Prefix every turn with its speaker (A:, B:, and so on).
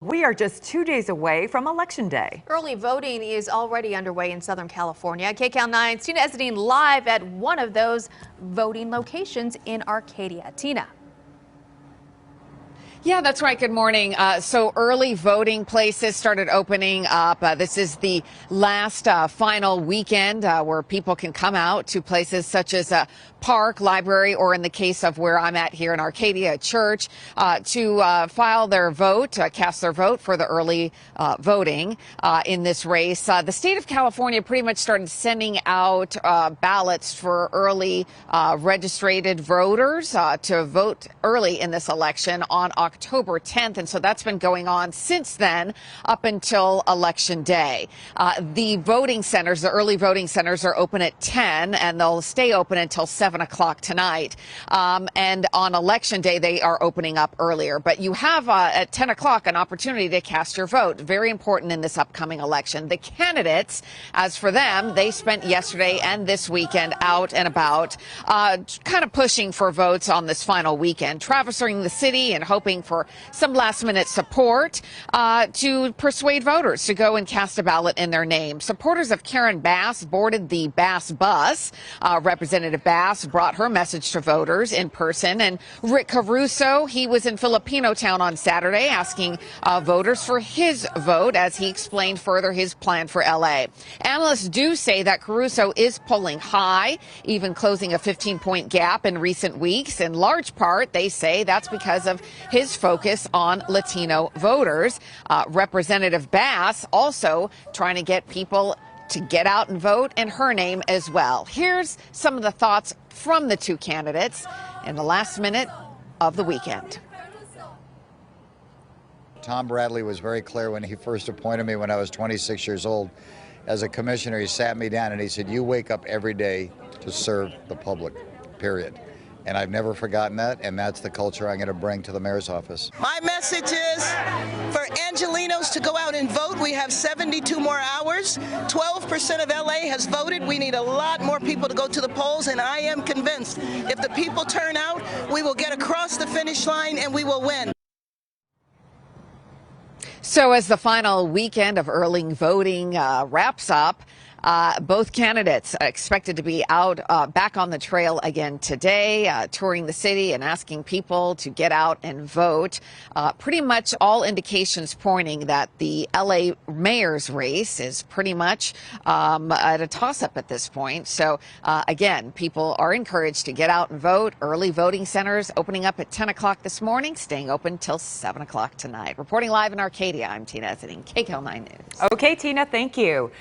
A: We are just 2 days away from Election Day.
B: Early voting is already underway in Southern California. KCAL9's Tena Ezzeddine live at one of those voting locations in Arcadia. Tina.
C: Yeah, that's right. Good morning. So early voting places started opening up. This is the last final weekend where people can come out to places such as a park, library, or in the case of where I'm at here in Arcadia, a church, to file their vote, cast their vote for the early voting in this race. The state of California pretty much started sending out ballots for early registered voters to vote early in this election on October 10th, and so that's been going on since then up until Election Day. The voting centers, the early voting centers, are open at 10, and they'll stay open until 7 o'clock tonight. And on Election Day, they are opening up earlier. But you have at 10 o'clock an opportunity to cast your vote. Very important in this upcoming election. The candidates, as for them, they spent yesterday and this weekend out and about, kind of pushing for votes on this final weekend, traversing the city and hoping for some last-minute support to persuade voters to go and cast a ballot in their name. Supporters of Karen Bass boarded the Bass bus. Representative Bass brought her message to voters in person. And Rick Caruso, he was in Filipino Town on Saturday asking voters for his vote as he explained further his plan for L.A. Analysts do say that Caruso is polling high, even closing a 15-point gap in recent weeks. In large part, they say that's because of his focus on Latino voters. Representative Bass also trying to get people to get out and vote in her name as well. Here's some of the thoughts from the two candidates in the last minute of the weekend.
D: Tom Bradley was very clear when he first appointed me when I was 26 years old. As a commissioner, he sat me down and he said, "You wake up every day to serve the public, period." And I've never forgotten that, and that's the culture I'm going to bring to the mayor's office.
E: My message is for Angelenos to go out and vote. We have 72 more hours. 12% of LA has voted. We need a lot more people to go to the polls, and I am convinced if the people turn out, we will get across the finish line and we will win.
C: So as the final weekend of early voting wraps up, both candidates are expected to be out back on the trail again today, touring the city and asking people to get out and vote. Pretty much all indications pointing that the L.A. mayor's race is pretty much at a toss-up at this point. So, again, people are encouraged to get out and vote. Early voting centers opening up at 10 o'clock this morning, staying open till 7 o'clock tonight. Reporting live in Arcadia, I'm Tena Ezzeddine, KCAL9 News.
A: Okay, Tina, thank you.